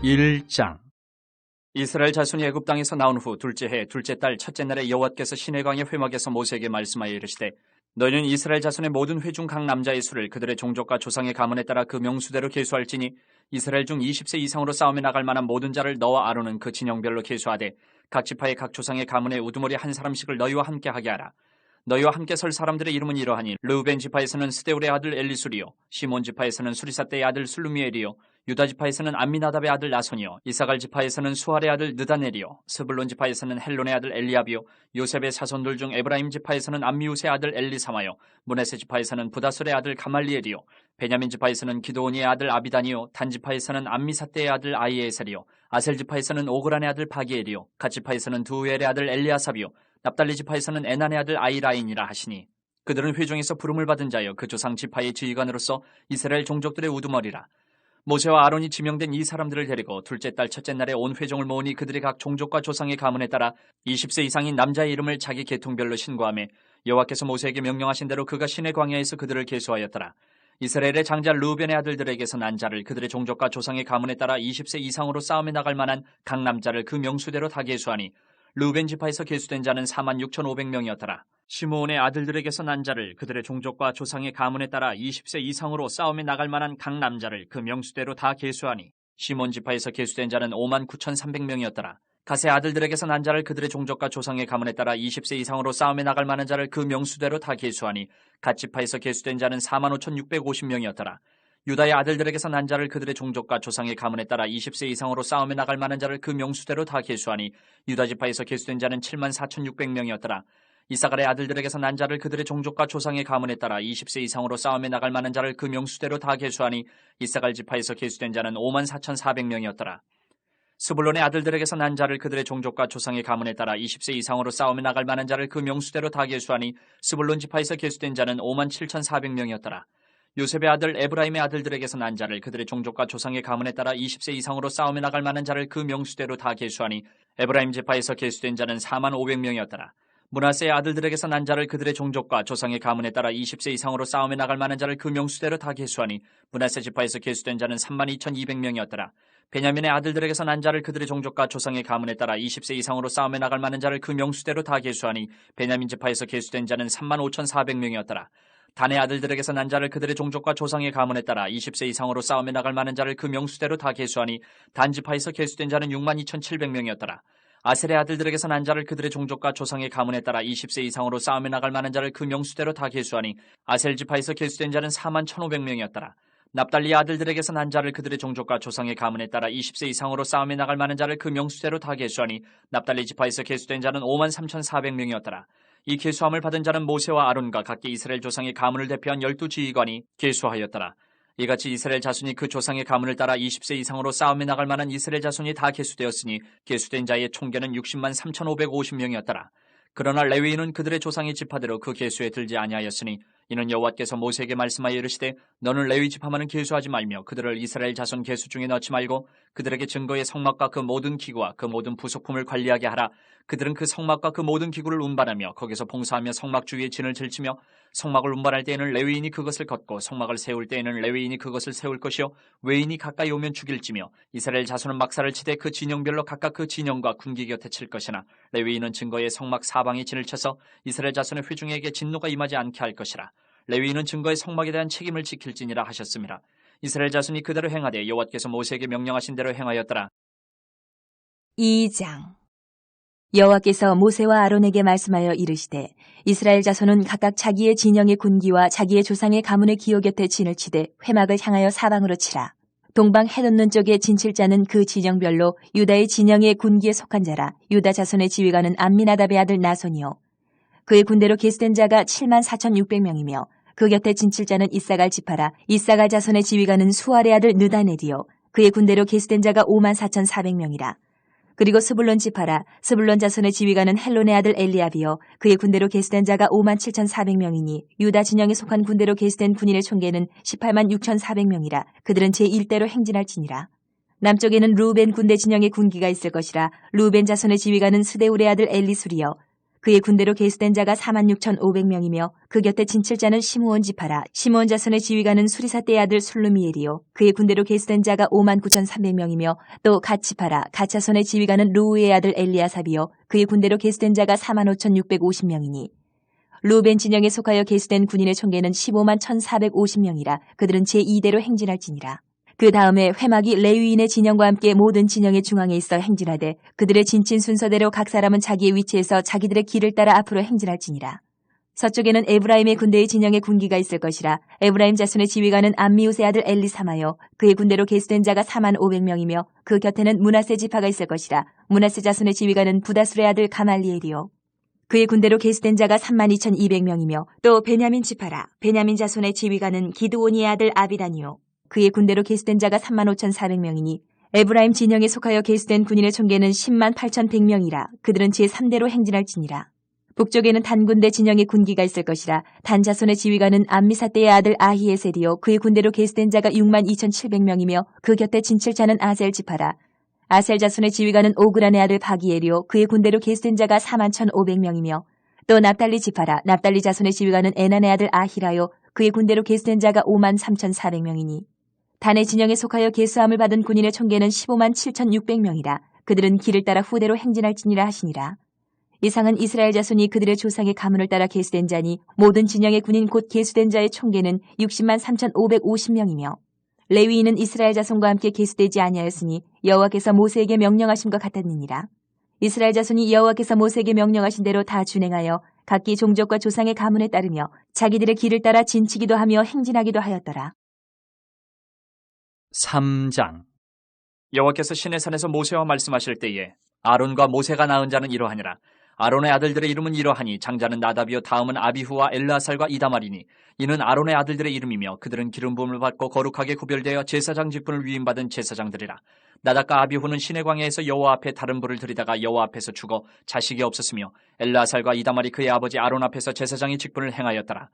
1장. 이스라엘 자손이 애굽 땅에서 나온 후 둘째 해 둘째 달 첫째 날에 여호와께서 시내강의 회막에서 모세에게 말씀하여 이르시되 너희는 이스라엘 자손의 모든 회 중 각 남자의 수를 그들의 종족과 조상의 가문에 따라 그 명수대로 계수할지니 이스라엘 중 20세 이상으로 싸움에 나갈 만한 모든 자를 너와 아론은 그 진영별로 계수하되 각 지파의 각 조상의 가문의 우두머리 한 사람씩을 너희와 함께 하게 하라. 너희와 함께 설 사람들의 이름은 이러하니 르우벤 지파에서는 스데울의 아들 엘리술이요 시몬 지파에서는 수리사떼의 아들 슬루미엘이요 유다 지파에서는 암미나답의 아들 나손이요 이사갈 지파에서는 수할의 아들 느다넬이요 스불론 지파에서는 헬론의 아들 엘리압이요 요셉의 사손들 중 에브라임 지파에서는 암미우스의 아들 엘리사마요 므낫세 지파에서는 부다솔의 아들 가말리엘이요 베냐민 지파에서는 기드온이의 아들 아비단이요 단 지파에서는 암미사떼의 아들 아이에셀이요 아셀 지파에서는 오그란의 아들 바기엘이요 갓 지파에서는 두우엘의 아들 엘리아삽이요 납달리 지파에서는 에난의 아들 아이라인이라 하시니 그들은 회중에서 부름을 받은 자여 그 조상 지파의 지휘관으로서 이스라엘 종족들의 우두머리라. 모세와 아론이 지명된 이 사람들을 데리고 둘째 달 첫째 날에 온 회중을 모으니 그들의 각 종족과 조상의 가문에 따라 20세 이상인 남자의 이름을 자기 계통별로 신고하며 여호와께서 모세에게 명령하신 대로 그가 시내 광야에서 그들을 계수하였더라. 이스라엘의 장자 르우벤의 아들들에게서 난 자를 그들의 종족과 조상의 가문에 따라 20세 이상으로 싸움에 나갈 만한 각 남자를 그 명수대로 다 계수하니 르우벤 지파에서 계수된 자는 46,500명이었더라. 시므온의 아들들에게서 난 자를 그들의 종족과 조상의 가문에 따라 20세 이상으로 싸움에 나갈 만한 각 남자를 그 명수대로 다 계수하니 시몬 지파에서 계수된 자는 59,300명이었더라. 갓의 아들들에게서 난 자를 그들의 종족과 조상의 가문에 따라 20세 이상으로 싸움에 나갈 만한 자를 그 명수대로 다 계수하니 갓 지파에서 계수된 자는 45,650명이었더라. 유다의 아들들에게서 난 자를 그들의 종족과 조상의 가문에 따라 20세 이상으로 싸움에 나갈 만한 자를 그 명수대로 다 계수하니 유다 지파에서 계수된 자는 74,600명이었더라. 이사갈의 아들들에게서 난 자를 그들의 종족과 조상의 가문에 따라 20세 이상으로 싸움에 나갈 만한 자를 그 명수대로 다 계수하니 이사갈 지파에서 계수된 자는 54,400명이었더라. 스불론의 아들들에게서 난 자를 그들의 종족과 조상의 가문에 따라 20세 이상으로 싸움에 나갈 만한 자를 그 명수대로 다 계수하니 스불론 지파에서 계수된 자는 57,400명이었더라. 요셉의 아들 에브라임의 아들들에게서 난 자를 그들의 종족과 조상의 가문에 따라 20세 이상으로 싸움에 나갈 만한 자를 그 명수대로 다 계수하니 에브라임 지파에서 계수된 자는 45,000명이었더라. 므낫세의 아들들에게서 난 자를 그들의 종족과 조상의 가문에 따라 20세 이상으로 싸움에 나갈 만한 자를 그 명수대로 다 계수하니 므낫세 지파에서 계수된 자는 32,200명이었더라. 베냐민의 아들들에게서 난 자를 그들의 종족과 조상의 가문에 따라 20세 이상으로 싸움에 나갈 만한 자를 그 명수대로 다 계수하니 베냐민 지파에서 계수된 자는 35,400명이었더라. 단의 아들들에게서 난 자를 그들의 종족과 조상의 가문에 따라 20세 이상으로 싸움에 나갈 만한 자를 그 명수대로 다 계수하니 단 지파에서 계수된 자는 62,700명이었더라. 아셀의 아들들에게서 난 자를 그들의 종족과 조상의 가문에 따라 20세 이상으로 싸움에 나갈 만한 자를 그 명수대로 다 계수하니 아셀 지파에서 계수된 자는 41,500명이었더라. 납달리의 아들들에게서 난 자를 그들의 종족과 조상의 가문에 따라 20세 이상으로 싸움에 나갈 만한 자를 그 명수대로 다 계수하니 납달리 지파에서 계수된 자는 53,400명이었더라. 이 계수함을 받은 자는 모세와 아론과 각기 이스라엘 조상의 가문을 대표한 12지휘관이 계수하였더라. 이같이 이스라엘 자손이 그 조상의 가문을 따라 20세 이상으로 싸움에 나갈 만한 이스라엘 자손이 다 계수되었으니 계수된 자의 총계는 603,550명이었더라. 그러나 레위인은 그들의 조상의 지파대로 그 계수에 들지 아니하였으니 이는 여호와께서 모세에게 말씀하여 이르시되 너는 레위 지파만은 계수하지 말며 그들을 이스라엘 자손 계수 중에 넣지 말고 그들에게 증거의 성막과 그 모든 기구와 그 모든 부속품을 관리하게 하라. 그들은 그 성막과 그 모든 기구를 운반하며 거기서 봉사하며 성막 주위에 진을 질치며 성막을 운반할 때에는 레위인이 그것을 걷고 성막을 세울 때에는 레위인이 그것을 세울 것이요 외인이 가까이 오면 죽일지며 이스라엘 자손은 막사를 치되 그 진영별로 각각 그 진영과 군기 곁에 칠 것이나 레위인은 증거의 성막 사방에 진을 쳐서 이스라엘 자손의 회중에게 진노가 임하지 않게 할 것이라. 레위인은 증거의 성막에 대한 책임을 지킬지니라 하셨습니다. 이스라엘 자손이 그대로 행하되 여호와께서 모세에게 명령하신 대로 행하였더라. 2장. 여호와께서 모세와 아론에게 말씀하여 이르시되 이스라엘 자손은 각각 자기의 진영의 군기와 자기의 조상의 가문의 기호 곁에 진을 치되 회막을 향하여 사방으로 치라. 동방 해돋는 쪽에 진칠자는 그 진영별로 유다의 진영의 군기에 속한 자라. 유다 자손의 지휘관은 암미나답의 아들 나손이요 그의 군대로 계수된 자가 74,600명이며 그 곁에 진칠자는 이사갈 지파라. 이사갈 자손의 지휘관은 수할의 아들 느다넬이요 그의 군대로 계수된 자가 54,400명이라. 그리고 스불론 지파라. 스불론 자손의 지휘관은 헬론의 아들 엘리압이요 그의 군대로 계수된 자가 57,400명이니 유다 진영에 속한 군대로 계수된 군인의 총계는 186,400명이라. 그들은 제1대로 행진할지니라. 남쪽에는 르우벤 군대 진영의 군기가 있을 것이라. 르우벤 자손의 지휘관은 스데울의 아들 엘리술이요 그의 군대로 계수된 자가 46,500명이며 그 곁에 진칠자는 시므온 지파라. 시므온 자손의 지휘관은 수리사 떼의 아들 술루미엘이요 그의 군대로 계수된 자가 59,300명이며 또 갓 지파라. 갓 자손의 지휘관은 루우의 아들 엘리아삽이요 그의 군대로 계수된 자가 45,650명이니 루벤 진영에 속하여 계수된 군인의 총계는 151,450명이라. 그들은 제2대로 행진할지니라. 그 다음에 회막이 레위인의 진영과 함께 모든 진영의 중앙에 있어 행진하되 그들의 진친 순서대로 각 사람은 자기의 위치에서 자기들의 길을 따라 앞으로 행진할지니라. 서쪽에는 에브라임의 군대의 진영에 군기가 있을 것이라. 에브라임 자손의 지휘관은 암미우스의 아들 엘리사마요 그의 군대로 계수된 자가 45,500명이며 그 곁에는 므낫세 지파가 있을 것이라. 므낫세 자손의 지휘관은 부다술의 아들 가말리엘이요 그의 군대로 계수된 자가 32,200명이며 또 베냐민 지파라. 베냐민 자손의 지휘관은 기드오니의 아들 아비단이요 그의 군대로 계수된 자가 35,400명이니 에브라임 진영에 속하여 계수된 군인의 총계는 108,100명이라. 그들은 제3대로 행진할지니라. 북쪽에는 단 군대 진영의 군기가 있을 것이라. 단 자손의 지휘관은 암미사떼의 아들 아히에셀이요 그의 군대로 계수된 자가 62,700명이며 그 곁에 진칠자는 아셀 지파라. 아셀 자손의 지휘관은 오그란의 아들 바기엘이요 그의 군대로 계수된 자가 41,500명이며 또 납달리 지파라. 납달리 자손의 지휘관은 에난의 아들 아히라요 그의 군대로 계수된 자가 53,400명이니 단의 진영에 속하여 계수함을 받은 군인의 총계는 157,600명이라. 그들은 길을 따라 후대로 행진할지니라 하시니라. 이상은 이스라엘 자손이 그들의 조상의 가문을 따라 계수된 자니 모든 진영의 군인 곧 계수된 자의 총계는 603,550명이며 레위인은 이스라엘 자손과 함께 계수되지 아니하였으니 여호와께서 모세에게 명령하심과 같았느니라. 이스라엘 자손이 여호와께서 모세에게 명령하신 대로 다 준행하여 각기 종족과 조상의 가문에 따르며 자기들의 길을 따라 진치기도 하며 행진하기도 하였더라. 3장. 여호와께서 시내산에서 모세와 말씀하실 때에 아론과 모세가 낳은 자는 이러하니라. 아론의 아들들의 이름은 이러하니 장자는 나답이요 다음은 아비후와 엘르아살과 이다말이니 이는 아론의 아들들의 이름이며 그들은 기름 부음을 받고 거룩하게 구별되어 제사장 직분을 위임받은 제사장들이라. 나답과 아비후는 시내광야에서 여호와 앞에 다른 불을 들이다가 여호와 앞에서 죽어 자식이 없었으며 엘르아살과 이다말이 그의 아버지 아론 앞에서 제사장의 직분을 행하였더라.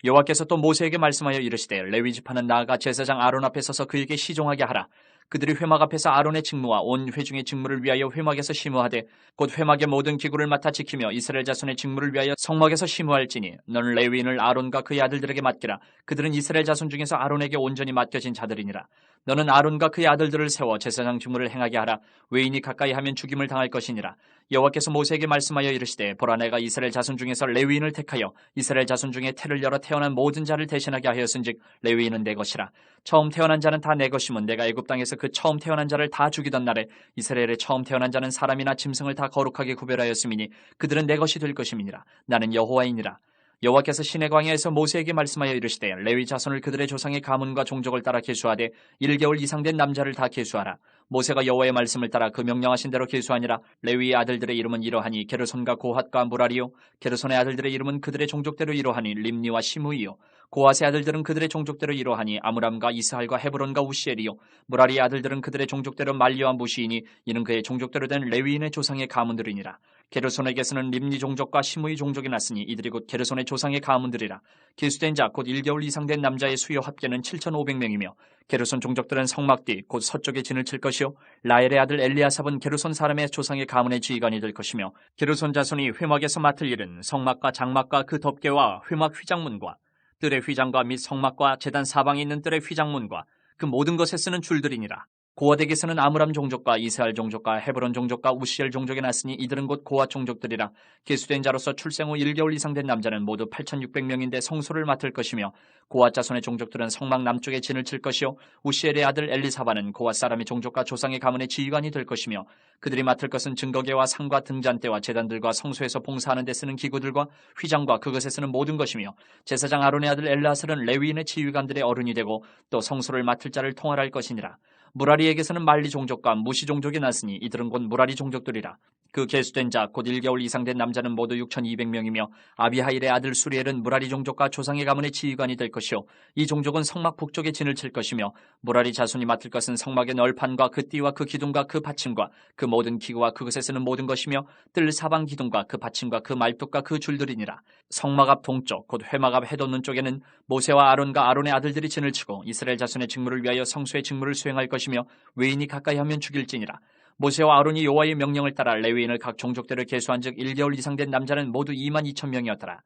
여호와께서 또 모세에게 말씀하여 이르시되 레위 지파는 나아가 제사장 아론 앞에 서서 그에게 시종하게 하라. 그들이 회막 앞에서 아론의 직무와 온 회중의 직무를 위하여 회막에서 심우하되 곧 회막의 모든 기구를 맡아 지키며 이스라엘 자손의 직무를 위하여 성막에서 심우할지니 너는 레위인을 아론과 그의 아들들에게 맡기라. 그들은 이스라엘 자손 중에서 아론에게 온전히 맡겨진 자들이니라. 너는 아론과 그의 아들들을 세워 제사장 직무를 행하게 하라. 외인이 가까이 하면 죽임을 당할 것이니라. 여호와께서 모세에게 말씀하여 이르시되 보라 내가 이스라엘 자손 중에서 레위인을 택하여 이스라엘 자손 중에 태를 열어 태어난 모든 자를 대신하게 하였은즉 레위인은 내 것이라. 처음 태어난 자는 다 내 것이면 내가 애굽 땅에서 그 처음 태어난 자를 다 죽이던 날에 이스라엘의 처음 태어난 자는 사람이나 짐승을 다 거룩하게 구별하였음이니 그들은 내 것이 될 것임이니라. 나는 여호와이니라. 여호와께서 시내 광야에서 모세에게 말씀하여 이르시되 레위 자손을 그들의 조상의 가문과 종족을 따라 계수하되 1개월 이상 된 남자를 다 계수하라. 모세가 여호와의 말씀을 따라 그 명령하신 대로 계수하니라. 레위의 아들들의 이름은 이러하니 게르손과 고핫과 무라리요 게르손의 아들들의 이름은 그들의 종족대로 이러하니 림니와 시므이요 고핫의 아들들은 그들의 종족대로 이러하니 아므람과 이스할과 헤브론과 우시엘이요 무라리의 아들들은 그들의 종족대로 말리와 무시이니 이는 그의 종족대로 된 레위인의 조상의 가문들이니라. 게르손에게서는 림니 종족과 시므이 종족이 났으니 이들이 곧 게르손의 조상의 가문들이라. 계수된 자 곧 1개월 이상 된 남자의 수요 합계는 7,500명이며 게르손 종족들은 성막뒤 곧 서쪽에 진을 칠 것이요 라엘의 아들 엘리아삽은 게르손 사람의 조상의 가문의 지휘관이 될 것이며 게르손 자손이 회막에서 맡을 일은 성막과 장막과 그 덮개와 회막 휘장문과 뜰의 휘장과 및 성막과 제단 사방에 있는 뜰의 휘장문과 그 모든 것에 쓰는 줄들이니라. 고핫에게서는 아므람 종족과 이스할 종족과 헤브론 종족과 우시엘 종족이 났으니 이들은 곧 고핫 종족들이라. 계수된 자로서 출생 후 1개월 이상 된 남자는 모두 8,600명인데 성소를 맡을 것이며 고핫 자손의 종족들은 성막 남쪽에 진을 칠 것이요 우시엘의 아들 엘리사바는 고핫 사람의 종족과 조상의 가문의 지휘관이 될 것이며 그들이 맡을 것은 증거계와 상과 등잔대와 제단들과 성소에서 봉사하는 데 쓰는 기구들과 휘장과 그것에 쓰는 모든 것이며 제사장 아론의 아들 엘르아살은 레위인의 지휘관들의 어른이 되고 또 성소를 맡을 자를 통할할 것이니라. 무라리에게서는 말리 종족과 무시 종족이 났으니 이들은 곧 무라리 종족들이라. 그 계수된 자 곧 1개월 이상 된 남자는 모두 6,200명이며 아비하일의 아들 수리엘은 무라리 종족과 조상의 가문의 지휘관이 될 것이요 이 종족은 성막 북쪽에 진을 칠 것이며 무라리 자손이 맡을 것은 성막의 널판과 그 띠와 그 기둥과 그 받침과 그 모든 기구와 그것에 쓰는 모든 것이며 뜰 사방 기둥과 그 받침과 그 말뚝과 그 줄들이니라. 성막 앞 동쪽 곧 회막 앞 해돋는 쪽에는 모세와 아론과 아론의 아들들이 진을 치고 이스라엘 자손의 직무를 위하여 성소의 직무를 수행할 것이며 외인이 가까이 하면 죽일지니라. 모세와 아론이 여호와의 명령을 따라 레위인을 각 종족대로 계수한즉 1개월 이상 된 남자는 모두 22,000명이었더라.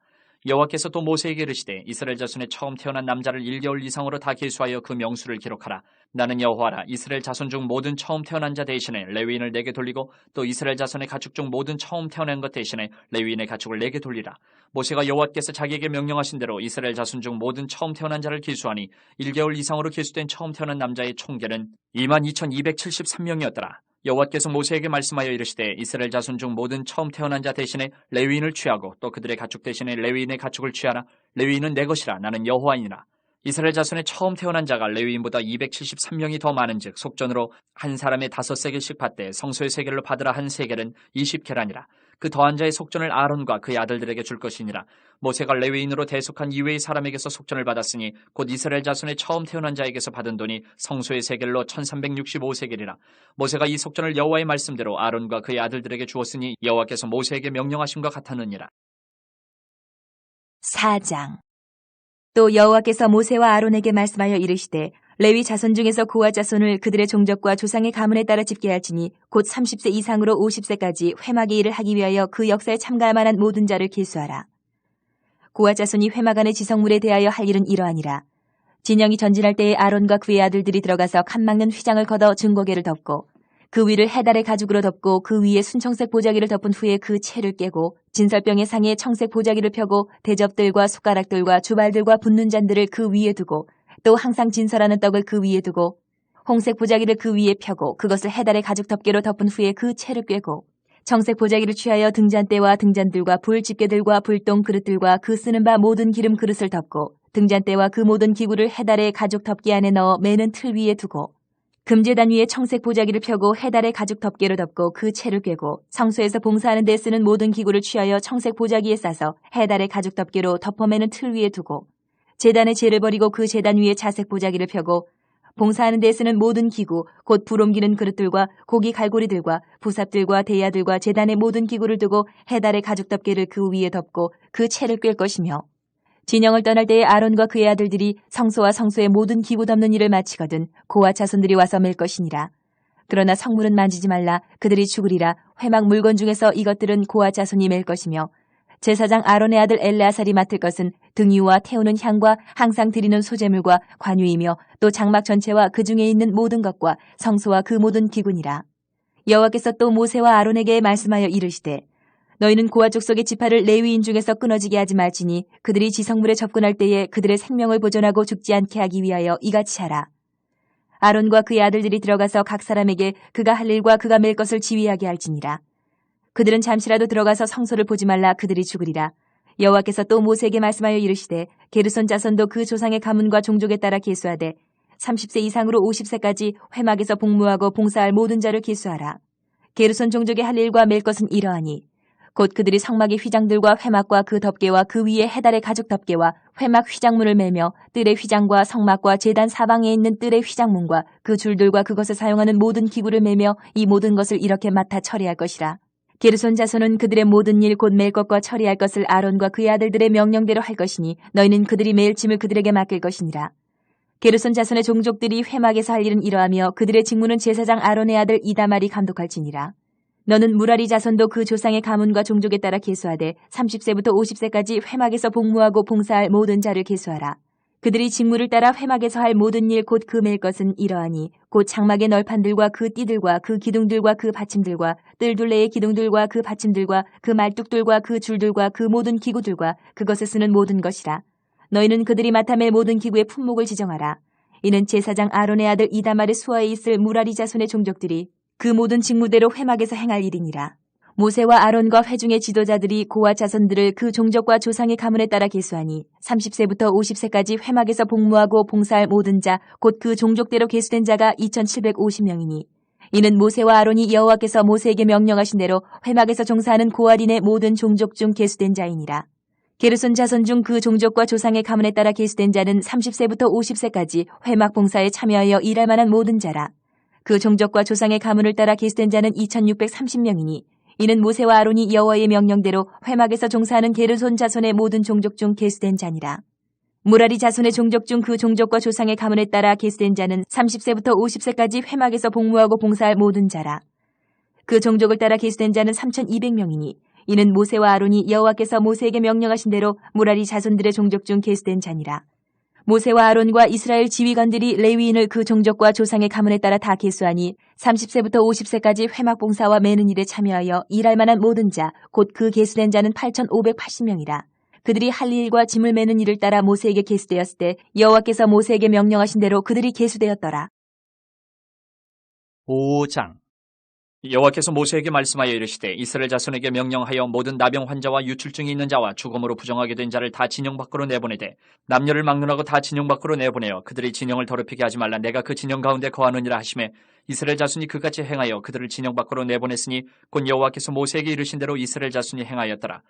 여호와께서 또 모세에게 이르시되 이스라엘 자손에 처음 태어난 남자를 1개월 이상으로 다 계수하여 그 명수를 기록하라. 나는 여호와라. 이스라엘 자손 중 모든 처음 태어난 자 대신에 레위인을 내게 돌리고 또 이스라엘 자손의 가축 중 모든 처음 태어난 것 대신에 레위인의 가축을 내게 돌리라. 모세가 여호와께서 자기에게 명령하신 대로 이스라엘 자손 중 모든 처음 태어난 자를 계수하니 1개월 이상으로 계수된 처음 태어난 남자의 총계는 22,273명이었더라. 여호와께서 모세에게 말씀하여 이르시되 이스라엘 자손 중 모든 처음 태어난 자 대신에 레위인을 취하고 또 그들의 가축 대신에 레위인의 가축을 취하라. 레위인은 내 것이라. 나는 여호와이니라. 이스라엘 자손의 처음 태어난 자가 레위인보다 273명이 더 많은즉 속전으로 한 사람의 5세겔씩 받되 성소의 세겔로 받으라 한 세겔은 20계란이라. 그 더한 자의 속전을 아론과 그의 아들들에게 줄 것이니라. 모세가 레위인으로 대속한 이외의 사람에게서 속전을 받았으니 곧 이스라엘 자손의 처음 태어난 자에게서 받은 돈이 성소의 세겔로 1365세겔이라. 모세가 이 속전을 여호와의 말씀대로 아론과 그의 아들들에게 주었으니 여호와께서 모세에게 명령하심과 같았느니라. 4장. 또 여호와께서 모세와 아론에게 말씀하여 이르시되 레위 자손 중에서 고아 자손을 그들의 종족과 조상의 가문에 따라 집계할지니 곧 30세 이상으로 50세까지 회막의 일을 하기 위하여 그 역사에 참가할 만한 모든 자를 계수하라. 고아 자손이 회막 안의 지성물에 대하여 할 일은 이러하니라. 진영이 전진할 때에 아론과 그의 아들들이 들어가서 칸 막는 휘장을 걷어 증거계를 덮고 그 위를 해달의 가죽으로 덮고 그 위에 순청색 보자기를 덮은 후에 그 채를 깨고 진설병의 상에 청색 보자기를 펴고 대접들과 숟가락들과 주발들과 붓는 잔들을 그 위에 두고 또 항상 진설하는 떡을 그 위에 두고 홍색 보자기를 그 위에 펴고 그것을 해달의 가죽 덮개로 덮은 후에 그 채를 꿰고 청색 보자기를 취하여 등잔대와 등잔들과 불 집게들과 불똥 그릇들과 그 쓰는 바 모든 기름 그릇을 덮고 등잔대와 그 모든 기구를 해달의 가죽 덮개 안에 넣어 매는 틀 위에 두고 금제단 위에 청색 보자기를 펴고 해달의 가죽 덮개로 덮고 그 채를 꿰고 성소에서 봉사하는 데 쓰는 모든 기구를 취하여 청색 보자기에 싸서 해달의 가죽 덮개로 덮어매는 틀 위에 두고 제단에 재를 버리고 그 제단 위에 자색 보자기를 펴고 봉사하는 데 쓰는 모든 기구 곧 불 옮기는 그릇들과 고기 갈고리들과 부삽들과 대야들과 제단의 모든 기구를 두고 해달의 가죽 덮개를 그 위에 덮고 그 채를 꿰 것이며 진영을 떠날 때에 아론과 그의 아들들이 성소와 성소의 모든 기구 덮는 일을 마치거든 고아 자손들이 와서 맬 것이니라. 그러나 성물은 만지지 말라. 그들이 죽으리라. 회막 물건 중에서 이것들은 고아 자손이 맬 것이며 제사장 아론의 아들 엘레아살이 맡을 것은 등유와 태우는 향과 항상 드리는 소제물과 관유이며 또 장막 전체와 그 중에 있는 모든 것과 성소와 그 모든 기구니라. 여호와께서 또 모세와 아론에게 말씀하여 이르시되 너희는 고아 족속의 지파를 레위인 중에서 끊어지게 하지 말지니 그들이 지성물에 접근할 때에 그들의 생명을 보존하고 죽지 않게 하기 위하여 이같이 하라. 아론과 그의 아들들이 들어가서 각 사람에게 그가 할 일과 그가 맬 것을 지휘하게 할지니라. 그들은 잠시라도 들어가서 성소를 보지 말라. 그들이 죽으리라. 여호와께서 또 모세에게 말씀하여 이르시되 게르손 자손도 그 조상의 가문과 종족에 따라 계수하되 30세 이상으로 50세까지 회막에서 복무하고 봉사할 모든 자를 계수하라. 게르손 종족의 할 일과 맬 것은 이러하니 곧 그들이 성막의 휘장들과 회막과 그 덮개와 그 위에 해달의 가죽 덮개와 회막 휘장문을 매며 뜰의 휘장과 성막과 제단 사방에 있는 뜰의 휘장문과 그 줄들과 그것을 사용하는 모든 기구를 매며 이 모든 것을 이렇게 맡아 처리할 것이라. 게르손 자손은 그들의 모든 일 곧 맬 것과 처리할 것을 아론과 그의 아들들의 명령대로 할 것이니 너희는 그들이 매일 짐을 그들에게 맡길 것이니라. 게르손 자손의 종족들이 회막에서 할 일은 이러하며 그들의 직무는 제사장 아론의 아들 이다말이 감독할지니라. 너는 무라리 자손도 그 조상의 가문과 종족에 따라 계수하되 30세부터 50세까지 회막에서 복무하고 봉사할 모든 자를 계수하라. 그들이 직무를 따라 회막에서 할 모든 일 곧 그 맬 것은 이러하니 곧 장막의 널판들과 그 띠들과 그 기둥들과 그 받침들과 뜰 둘레의 기둥들과 그 받침들과 그 말뚝들과 그 줄들과 그 모든 기구들과 그것을 쓰는 모든 것이라. 너희는 그들이 맡아 맬 모든 기구의 품목을 지정하라. 이는 제사장 아론의 아들 이다말의 수하에 있을 무라리 자손의 종족들이 그 모든 직무대로 회막에서 행할 일이니라. 모세와 아론과 회중의 지도자들이 고아 자손들을 그 종족과 조상의 가문에 따라 계수하니 30세부터 50세까지 회막에서 복무하고 봉사할 모든 자 곧 그 종족대로 계수된 자가 2750명이니 이는 모세와 아론이 여호와께서 모세에게 명령하신 대로 회막에서 종사하는 고아린의 모든 종족 중 계수된 자이니라. 게르손 자손 중 그 종족과 조상의 가문에 따라 계수된 자는 30세부터 50세까지 회막 봉사에 참여하여 일할 만한 모든 자라. 그 종족과 조상의 가문을 따라 계수된 자는 2630명이니 이는 모세와 아론이 여호와의 명령대로 회막에서 종사하는 게르손 자손의 모든 종족 중 계수된 자니라. 무라리 자손의 종족 중 그 종족과 조상의 가문에 따라 계수된 자는 30세부터 50세까지 회막에서 복무하고 봉사할 모든 자라. 그 종족을 따라 계수된 자는 3,200명이니 이는 모세와 아론이 여호와께서 모세에게 명령하신 대로 무라리 자손들의 종족 중 계수된 자니라. 모세와 아론과 이스라엘 지휘관들이 레위인을 그 종족과 조상의 가문에 따라 다 계수하니 30세부터 50세까지 회막 봉사와 매는 일에 참여하여 일할 만한 모든 자, 곧 그 계수된 자는 8,580명이라. 그들이 할 일과 짐을 매는 일을 따라 모세에게 계수되었을 때 여호와께서 모세에게 명령하신 대로 그들이 계수되었더라. 5장 여호와께서 모세에게 말씀하여 이르시되 이스라엘 자손에게 명령하여 모든 나병 환자와 유출증이 있는 자와 죽음으로 부정하게 된 자를 다 진영 밖으로 내보내되 남녀를 막론하고 다 진영 밖으로 내보내어 그들이 진영을 더럽히게 하지 말라. 내가 그 진영 가운데 거하느니라 하시매 이스라엘 자손이 그같이 행하여 그들을 진영 밖으로 내보냈으니 곧 여호와께서 모세에게 이르신 대로 이스라엘 자손이 행하였더라.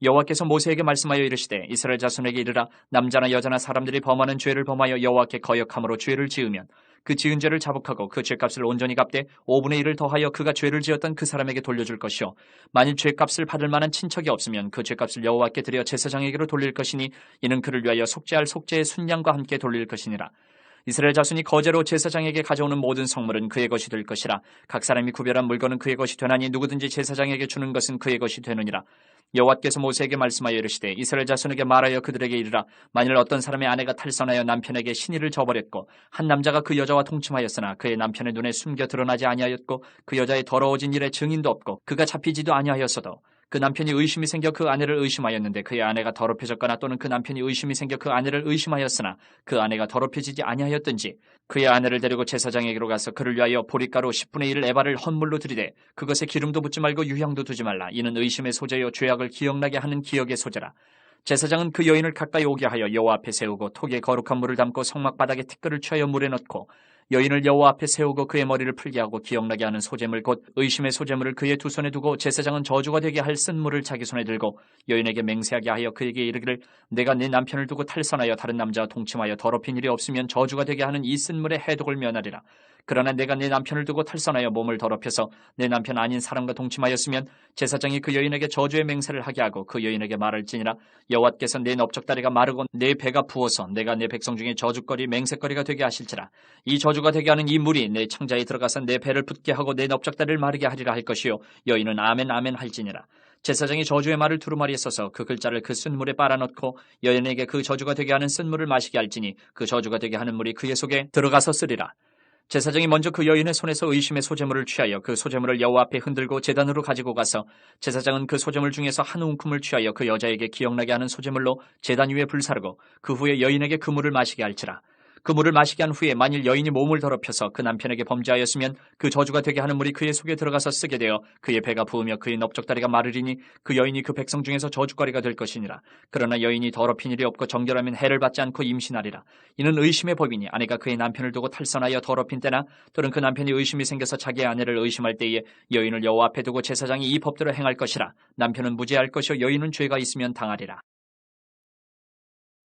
여호와께서 모세에게 말씀하여 이르시되 이스라엘 자손에게 이르라. 남자나 여자나 사람들이 범하는 죄를 범하여 여호와께 거역함으로 죄를 지으면 그 지은 죄를 자복하고 그 죄값을 온전히 갚되 5분의 1을 더하여 그가 죄를 지었던 그 사람에게 돌려줄 것이요 만일 죄값을 받을 만한 친척이 없으면 그 죄값을 여호와께 드려 제사장에게로 돌릴 것이니 이는 그를 위하여 속죄할 속죄의 순양과 함께 돌릴 것이니라. 이스라엘 자손이 거제로 제사장에게 가져오는 모든 성물은 그의 것이 될 것이라. 각 사람이 구별한 물건은 그의 것이 되나니 누구든지 제사장에게 주는 것은 그의 것이 되느니라. 여호와께서 모세에게 말씀하여 이르시되 이스라엘 자손에게 말하여 그들에게 이르라. 만일 어떤 사람의 아내가 탈선하여 남편에게 신의를 저버렸고 한 남자가 그 여자와 동침하였으나 그의 남편의 눈에 숨겨 드러나지 아니하였고 그 여자의 더러워진 일에 증인도 없고 그가 잡히지도 아니하였어도 그 남편이 의심이 생겨 그 아내를 의심하였는데 그의 아내가 더럽혀졌거나 또는 그 남편이 의심이 생겨 그 아내를 의심하였으나 그 아내가 더럽혀지지 아니하였든지 그의 아내를 데리고 제사장에게로 가서 그를 위하여 보리가루 10분의 1 에바를 헌물로 드리되 그것에 기름도 붓지 말고 유향도 두지 말라. 이는 의심의 소재요 죄악을 기억나게 하는 기억의 소재라. 제사장은 그 여인을 가까이 오게 하여 여호와 앞에 세우고 톡에 거룩한 물을 담고 성막 바닥에 티끌을 취하여 물에 넣고 여인을 여호와 앞에 세우고 그의 머리를 풀게 하고 기억나게 하는 소재물 곧 의심의 소재물을 그의 두 손에 두고 제사장은 저주가 되게 할 쓴물을 자기 손에 들고 여인에게 맹세하게 하여 그에게 이르기를 내가 네 남편을 두고 탈선하여 다른 남자와 동침하여 더럽힌 일이 없으면 저주가 되게 하는 이 쓴물의 해독을 면하리라. 그러나 내가 내 남편을 두고 탈선하여 몸을 더럽혀서 내 남편 아닌 사람과 동침하였으면 제사장이 그 여인에게 저주의 맹세를 하게 하고 그 여인에게 말할지니라. 여호와께서 내 넓적다리가 마르고 내 배가 부어서 내가 내 백성 중에 저주거리 맹세거리가 되게 하실지라. 이 저주가 되게 하는 이 물이 내 창자에 들어가서 내 배를 붓게 하고 내 넓적다리를 마르게 하리라 할 것이요 여인은 아멘 아멘 할지니라. 제사장이 저주의 말을 두루마리에 써서 그 글자를 그 쓴물에 빨아넣고 여인에게 그 저주가 되게 하는 쓴물을 마시게 할지니 그 저주가 되게 하는 물이 그의 속에 들어가서 쓰리라. 제사장이 먼저 그 여인의 손에서 의심의 소재물을 취하여 그 소재물을 여호와 앞에 흔들고 제단으로 가지고 가서 제사장은 그 소재물 중에서 한 움큼을 취하여 그 여자에게 기억나게 하는 소재물로 제단 위에 불사르고 그 후에 여인에게 그 물을 마시게 할지라. 그 물을 마시게 한 후에 만일 여인이 몸을 더럽혀서 그 남편에게 범죄하였으면 그 저주가 되게 하는 물이 그의 속에 들어가서 쓰게 되어 그의 배가 부으며 그의 넓적다리가 마르리니 그 여인이 그 백성 중에서 저주거리가 될 것이니라. 그러나 여인이 더럽힌 일이 없고 정결하면 해를 받지 않고 임신하리라. 이는 의심의 법이니 아내가 그의 남편을 두고 탈선하여 더럽힌 때나 또는 그 남편이 의심이 생겨서 자기의 아내를 의심할 때에 여인을 여호와 앞에 두고 제사장이 이 법대로 행할 것이라. 남편은 무죄할 것이요 여인은 죄가 있으면 당하리라.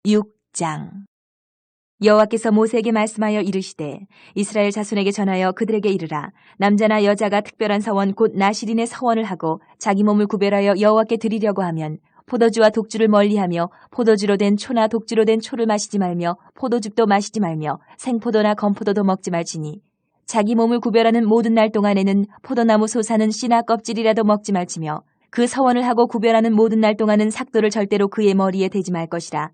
6장 여호와께서 모세에게 말씀하여 이르시되 이스라엘 자손에게 전하여 그들에게 이르라. 남자나 여자가 특별한 서원 곧 나실인의 서원을 하고 자기 몸을 구별하여 여호와께 드리려고 하면 포도주와 독주를 멀리하며 포도주로 된 초나 독주로 된 초를 마시지 말며 포도즙도 마시지 말며 생포도나 건포도도 먹지 말지니 자기 몸을 구별하는 모든 날 동안에는 포도나무 솟아는 씨나 껍질이라도 먹지 말지며 그 서원을 하고 구별하는 모든 날 동안은 삭도를 절대로 그의 머리에 대지 말 것이라.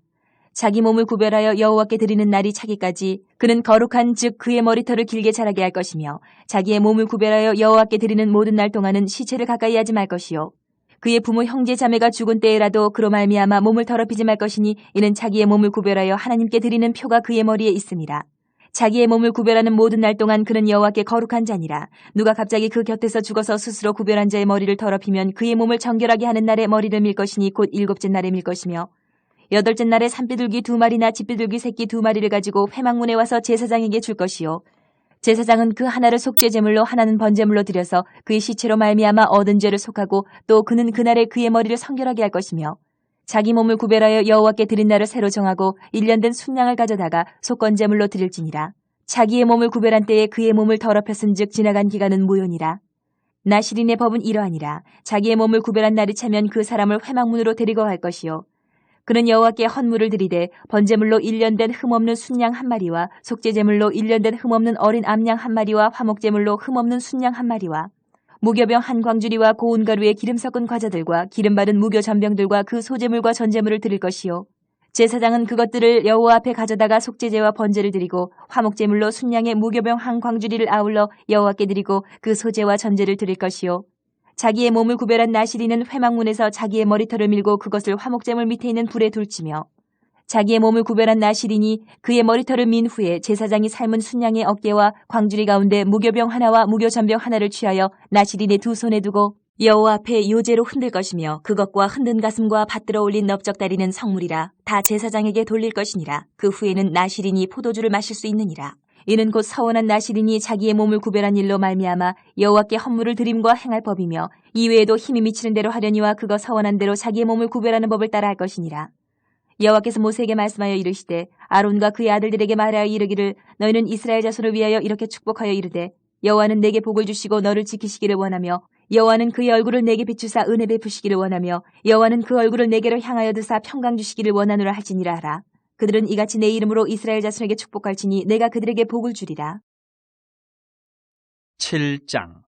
자기 몸을 구별하여 여호와께 드리는 날이 차기까지 그는 거룩한 즉 그의 머리털을 길게 자라게 할 것이며 자기의 몸을 구별하여 여호와께 드리는 모든 날 동안은 시체를 가까이 하지 말 것이요 그의 부모 형제 자매가 죽은 때에라도 그로 말미암아 몸을 더럽히지 말 것이니 이는 자기의 몸을 구별하여 하나님께 드리는 표가 그의 머리에 있음이라. 자기의 몸을 구별하는 모든 날 동안 그는 여호와께 거룩한 자니라. 누가 갑자기 그 곁에서 죽어서 스스로 구별한 자의 머리를 더럽히면 그의 몸을 정결하게 하는 날에 머리를 밀 것이니 곧 7째 날에 밀 것이며 8째 날에 산비둘기 2마리나 집비둘기 새끼 2마리를 가지고 회막문에 와서 제사장에게 줄 것이요 제사장은 그 하나를 속죄제물로 하나는 번제물로 드려서 그의 시체로 말미암아 얻은 죄를 속하고 또 그는 그날에 그의 머리를 성결하게 할 것이며 자기 몸을 구별하여 여호와께 드린 날을 새로 정하고 1년 된 순양을 가져다가 속건제물로 드릴지니라. 자기의 몸을 구별한 때에 그의 몸을 더럽혔은즉 지나간 기간은 무효니라. 나실인의 법은 이러하니라. 자기의 몸을 구별한 날이 차면 그 사람을 회막문으로 데리고 갈 것이요 그는 여호와께 헌물을 드리되 번제물로 1년 된 흠없는 순양 1마리와 속죄제물로 1년 된 흠없는 어린 암양 1마리와 화목제물로 흠없는 순양 1마리와 무교병 한 광주리와 고운 가루에 기름 섞은 과자들과 기름 바른 무교 전병들과 그 소제물과 전제물을 드릴 것이요. 제사장은 그것들을 여호와 앞에 가져다가 속죄제와 번제를 드리고 화목제물로 순양의 무교병 한 광주리를 아울러 여호와께 드리고 그 소제와 전제를 드릴 것이요. 자기의 몸을 구별한 나시리는 회막문에서 자기의 머리털을 밀고 그것을 화목제물 밑에 있는 불에 둘치며 자기의 몸을 구별한 나시리니 그의 머리털을 민 후에 제사장이 삶은 순양의 어깨와 광주리 가운데 무교병 하나와 무교전병 하나를 취하여 나시린의 두 손에 두고 여호와 앞에 요제로 흔들 것이며 그것과 흔든 가슴과 받들어 올린 넓적다리는 성물이라 다 제사장에게 돌릴 것이니라. 그 후에는 나시린이 포도주를 마실 수 있느니라. 이는 곧 서원한 나시린이 자기의 몸을 구별한 일로 말미암아 여호와께 헌물을 드림과 행할 법이며 이외에도 힘이 미치는 대로 하려니와 그거 서원한 대로 자기의 몸을 구별하는 법을 따라 할 것이니라. 여호와께서 모세에게 말씀하여 이르시되 아론과 그의 아들들에게 말하여 이르기를 너희는 이스라엘 자손을 위하여 이렇게 축복하여 이르되 여호와는 내게 복을 주시고 너를 지키시기를 원하며 여호와는 그의 얼굴을 내게 비추사 은혜 베푸시기를 원하며 여호와는 그 얼굴을 내게로 향하여 드사 평강 주시기를 원하노라 할지니라 하라. 그들은 이같이 내 이름으로 이스라엘 자손에게 축복할지니 내가 그들에게 복을 주리라. 7장.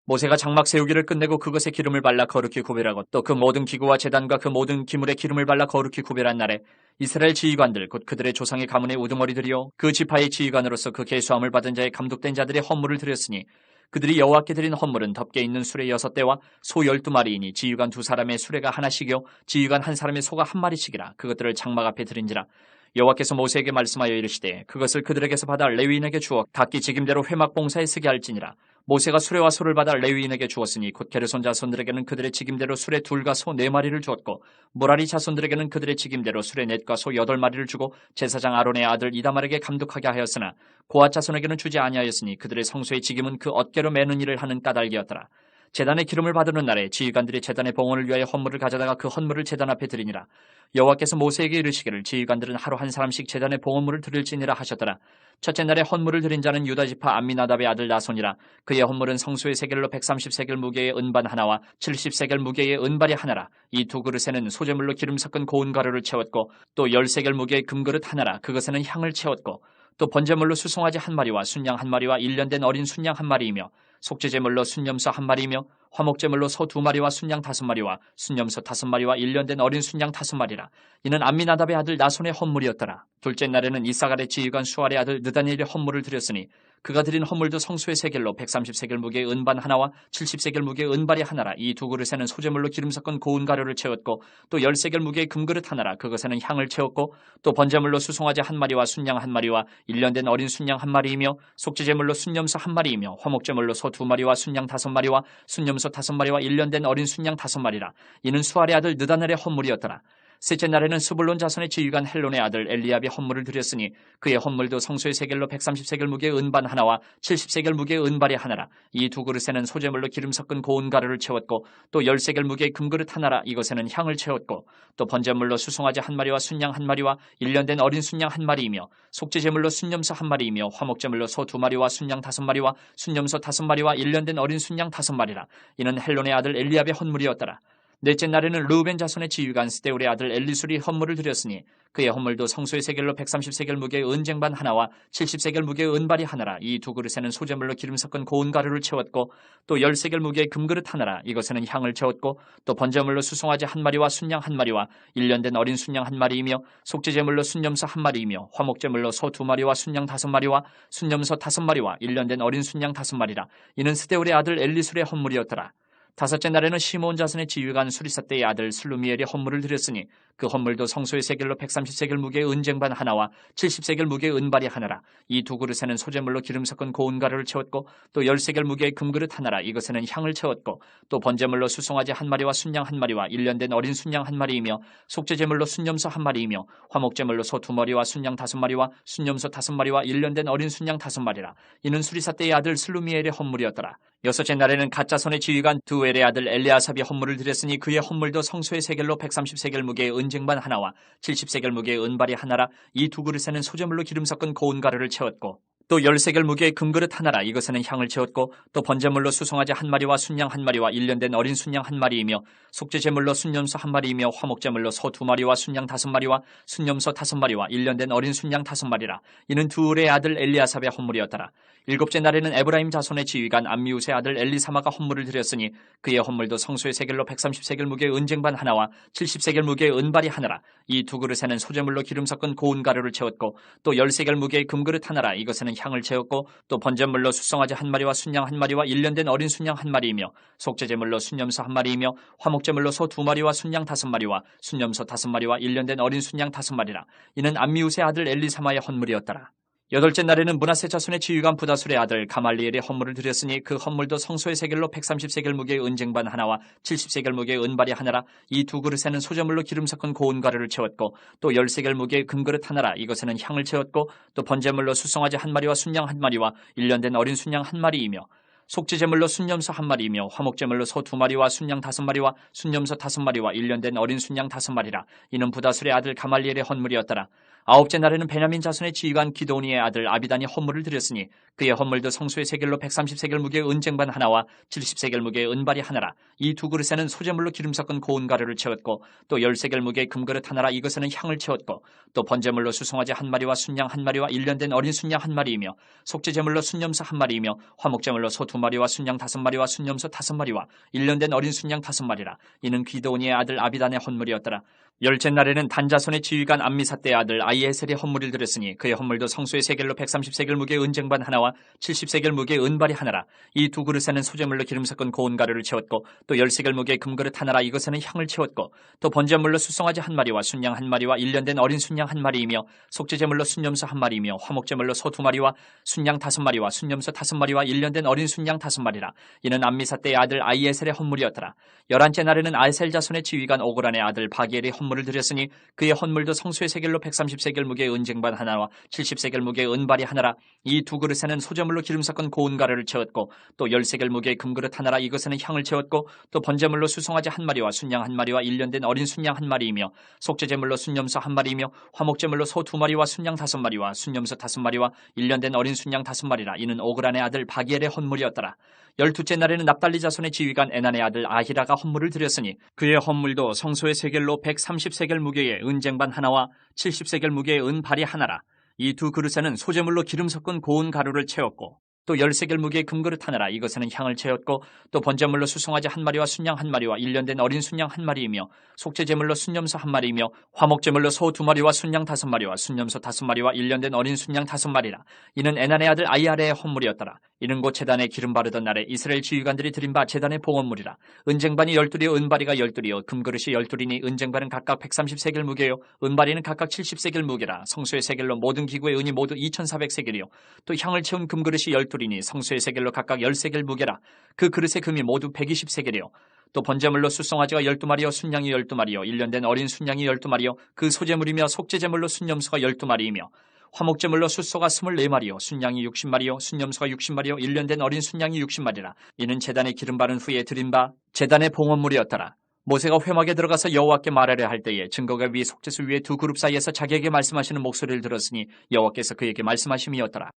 모세가 장막 세우기를 끝내고 그것에 기름을 발라 거룩히 구별하고 또 그 모든 기구와 제단과 그 모든 기물에 기름을 발라 거룩히 구별한 날에 이스라엘 지휘관들 곧 그들의 조상의 가문의 우두머리들이요 그 지파의 지휘관으로서 그 계수함을 받은 자의 감독된 자들의 헌물을 드렸으니 그들이 여호와께 드린 헌물은 덮개 있는 수레 6대와 소 12마리이니 지휘관 2사람의 수레가 하나씩이요 지휘관 한 사람의 소가 한 마리씩이라. 그것들을 장막 앞에 드린지라. 여호와께서 모세에게 말씀하여 이르시되 그것을 그들에게서 받아 레위인에게 주어 각기 직임대로 회막 봉사에 쓰게 할지니라. 모세가 수레와 소를 받아 레위인에게 주었으니 곧 게르손 자손들에게는 그들의 직임대로 수레 2과 소 4마리를 주었고 무라리 자손들에게는 그들의 직임대로 수레 4과 소 8마리를 주고 제사장 아론의 아들 이다말에게 감독하게 하였으나 고앗 자손에게는 주지 아니하였으니 그들의 성소의 직임은 그 어깨로 매는 일을 하는 까닭이었더라. 제단의 기름을 받는 날에 지휘관들이 제단의 봉헌을 위하여 헌물을 가져다가 그 헌물을 제단 앞에 드리니라. 여호와께서 모세에게 이르시기를 지휘관들은 하루 한 사람씩 제단의 봉헌물을 드릴지니라 하셨더라. 첫째 날에 헌물을 드린 자는 유다지파 암미나답의 아들 나손이라. 그의 헌물은 성소의 세겔로 130세겔 무게의 은반 하나와 70세겔 무게의 은발이 하나라. 이 두 그릇에는 소재물로 기름 섞은 고운 가루를 채웠고 또 10세겔 무게의 금그릇 하나라. 그것에는 향을 채웠고 또 번제물로 수송아지 한 마리와 순양 한 마리와 1년 된 어린 순양 한 마리이며 속죄제물로 순염소 한 마리이며 화목제물로 소 2마리와 순양 5마리와 순염소 5마리와 1년 된 어린 순양 5마리라. 이는 암미나답의 아들 나손의 헌물이었더라. 둘째 날에는 이사갈의 지휘관 수알의 아들 느다니엘의 헌물을 드렸으니 그가 드린 헌물도 성소의 세겔로 130세겔 무게의 은반 하나와 70세겔 무게의 은발이 하나라. 이 두 그릇에는 소재물로 기름 섞은 고운 가루를 채웠고 또 10세겔 무게의 금그릇 하나라. 그것에는 향을 채웠고 또 번제물로 수송아지 한 마리와 순양 한 마리와 1년 된 어린 순양 한 마리이며 속죄제물로 순염소 한 마리이며 화목제물로 소 2마리와 순양 5마리와 순염소 5마리와 1년 된 어린 순양 5마리라. 이는 수알의 아들 느다넬의 헌물이었더라. 셋째 날에는 스불론 자손의 지휘관 헬론의 아들 엘리압이 헌물을 드렸으니 그의 헌물도 성소의 세겔로 130세겔 무게의 은반 하나와 70세겔 무게의 은발이 하나라. 이 두 그릇에는 소재물로 기름 섞은 고운 가루를 채웠고 또 10세겔 무게의 금그릇 하나라. 이것에는 향을 채웠고 또 번제물로 수송아지 한 마리와 순양 한 마리와 1년 된 어린 순양 한 마리이며 속죄제물로 순염소 한 마리이며 화목제물로 소 2마리와 순양 5마리와 순염소 5마리와 1년 된 어린 순양 5마리라. 이는 헬론의 아들 엘리압의 헌물이었더라. 넷째 날에는 르우벤 자손의 지휘관 스데울의 아들 엘리술이 헌물을 드렸으니 그의 헌물도 성소의 세겔로 130세겔 무게의 은쟁반 하나와 70세겔 무게의 은발이 하나라. 이 두 그릇에는 소재물로 기름 섞은 고운 가루를 채웠고 또 10세겔 무게의 금그릇 하나라. 이것에는 향을 채웠고 또 번제물로 수송아지 한 마리와 순양 한 마리와 1년 된 어린 순양 한 마리이며 속죄제물로 순염소 한 마리이며 화목제물로 소 2마리와 순양 5마리와 순염소 5마리와 1년 된 어린 순양 5마리라. 이는 스데울의 아들 엘리술의 헌물이었더라. 다섯째 날에는 시몬 자손의 지휘관 수리사떼의 아들 슬루미엘이 헌물을 드렸으니 그 헌물도 성소의 세겔로 130세겔 무게의 은쟁반 하나와 70세겔 무게의 은발이 하나라. 이 두 그릇에는 소재물로 기름 섞은 고운 가루를 채웠고 또 10세겔 무게의 금그릇 하나라. 이것에는 향을 채웠고 또 번제물로 수송아지 한 마리와 순양 한 마리와 1년 된 어린 순양 한 마리이며 속죄제물로 순염소 한 마리이며 화목제물로 소 2마리와 순양 5마리와 순염소 5마리와 1년 된 어린 순양 5마리라. 이는 수리사떼의 아들 슬루미엘의 헌물이었더라. 여섯째 날에는 갓자손의 지휘관 두엘의 아들 엘리아삽이 헌물을 드렸으니 그의 헌물도 성소의 세겔로 130세겔 무게의 은쟁반 하나와 70세겔 무게의 은발이 하나라. 이 두 그릇에는 소재물로 기름 섞은 고운 가루를 채웠고 또 10세겔 무게의 금그릇 하나라. 이것에는 향을 채웠고 또 번제물로 수송아지 한 마리와 순양 한 마리와 1년 된 어린 순양 한 마리이며 속죄제물로 순염소 한 마리이며 화목제물로 소 2마리와 순양 5마리와 순염소 5마리와 1년 된 어린 순양 5마리라. 이는 두울의 아들 엘리아삽의 헌물이었더라. 일곱째 날에는 에브라임 자손의 지휘관 암미우스의 아들 엘리사마가 헌물을 드렸으니 그의 헌물도 성소의 세겔로 130세겔 무게의 은쟁반 하나와 70세겔 무게의 은발이 하나라. 이 두 그릇에는 소제물로 기름 섞은 고운 가루를 채웠고 또 10세겔 무게의 금그릇 하나라. 이것에는 향을 채웠고 또 번제물로 수송아지 한 마리와 순양 한 마리와 1년 된 어린 순양 한 마리이며 속죄제물로 순염소 한 마리이며 화목제물로 소 2마리와 순양 5마리와 순염소 5마리와 1년 된 어린 순양 5마리라. 이는 암미우스의 아들 엘리사마의 헌물이었더라. 여덟째 날에는 므낫세 자손의 지휘관 부다술의 아들 가말리엘의 헌물을 드렸으니 그 헌물도 성소의 세겔로 130세겔 무게의 은쟁반 하나와 70세겔 무게의 은발이 하나라. 이 두 그릇에는 소제물로 기름 섞은 고운 가루를 채웠고 또 10세겔 무게의 금그릇 하나라. 이것에는 향을 채웠고 또 번제물로 수송아지 한 마리와 순양 한 마리와 1년 된 어린 순양 한 마리이며 속죄제물로 순염소 한 마리이며 화목제물로 소 2마리와 순양 5마리와 순염소 5마리와 1년 된 어린 순양 5마리라. 이는 부다술의 아들 가말리엘의 헌물이었더라. 아홉째 날에는 베냐민 자손의 지휘관 기도니의 아들 아비단이 헌물을 드렸으니 그의 헌물도 성소의 세겔로 130세겔 무게의 은쟁반 하나와 70세겔 무게의 은발이 하나라. 이 두 그릇에는 소제물로 기름 섞은 고운 가루를 채웠고 또 10세겔 무게의 금그릇 하나라. 이것에는 향을 채웠고 또 번제물로 수송아지 한 마리와 순양 한 마리와 1년 된 어린 순양 한 마리이며 속죄제물로 순염소 한 마리이며 화목제물로 소 2마리와 순양 5마리와 순염소 5마리와 1년 된 어린 순양 5마리라. 이는 기도니의 아들 아비단의 헌물이었더라. 열째 날에는 단자손의 지휘관 암미사대의 아들 아이에셀의 헌물을 드렸으니 그의 헌물도 성소의 세겔로 130세겔 무게의 은쟁반 하나와 70세겔 무게의 은발이 하나라. 이 두 그릇에는 소제물로 기름 섞은 고운 가루를 채웠고 또 10세겔 무게의 금그릇 하나라. 이것에는 향을 채웠고 또 번제물로 수송아지 한 마리와 순양 한 마리와 1년 된 어린 순양 한 마리이며 속죄제물로 순염소 한 마리이며 화목제물로 소 2마리와 순양 5마리와 순염소 5마리와 1년 된 어린 순양 5마리라. 이는 암미사대의 아들 아이에셀의 헌물이었더라. 11째 날에는 아셀 자손의 지휘관 오그란의 아들 바기엘의 헌물을 드렸으니 그의 헌물도 성소의 세겔로 130세겔 무게의 은쟁반 하나와 70세겔 무게의 은발이 하나라. 이 두 그릇에는 소제물로 기름 섞은 고운 가루를 채웠고 또 10세겔 무게의 금그릇 하나라. 이것에는 향을 채웠고 또 번제물로 수송아지 한 마리와 순양 한 마리와 1년 된 어린 순양 한 마리이며 속죄제물로 순염소 한 마리이며 화목제물로 소 2마리와 순양 5마리와 순염소 5마리와 1년 된 어린 순양 5마리라. 이는 오그란의 아들 바기엘의 헌물이었더라. 12째 날에는 납달리 자손의 지휘관 에난의 아들 아히라가 헌물을 드렸으니 그의 헌물도 성소의 세겔로 130세겔 무게의 은쟁반 하나와 70세겔 무게의 은발이 하나라. 이 두 그릇에는 소제물로 기름 섞은 고운 가루를 채웠고 또 10세겔 무게의 금그릇 하나라. 이것에는 향을 채웠고 또 번제물로 수송아지 한 마리와 순양 한 마리와 1년 된 어린 순양 한 마리이며 속죄제물로 순염소 한 마리이며 화목제물로 소 2마리와 순양 5마리와 순염소 5마리와 1년 된 어린 순양 5마리라. 이는 에난의 아들 아이아레의 헌물이었더라. 이는 곧 제단에 기름 바르던 날에 이스라엘 지휘관들이 드린 바 제단의 봉헌물이라. 은쟁반이 12이요 은바리가 12이요 금그릇이 12이니 은쟁반은 각각 130세겔 무게요 은바리는 각각 70세겔 무게라. 성소의 세겔로 모든 기구의 은이 모두 2400세겔이요 또 향을 채운 금그릇이 12이니 성소의 세겔로 각각 10세겔 무게라. 그 그릇의 금이 모두 120세겔이요 또 번제물로 수송아지가 12마리요 순양이 12마리요 1년 된 어린 순양이 12마리요 그 소제물이며 속죄제물로 순염소가 12마리이며 화목제물로 숫소가 24마리요 순양이 60마리요 순염소가 60마리요 1년 된 어린 순양이 60마리라. 이는 제단에 기름 바른 후에 드린 바 제단의 봉헌물이었더라. 모세가 회막에 들어가서 여호와께 말하려 할 때에 증거가 위 속죄소 위에 두 그룹 사이에서 자기에게 말씀하시는 목소리를 들었으니 여호와께서 그에게 말씀하심이었더라.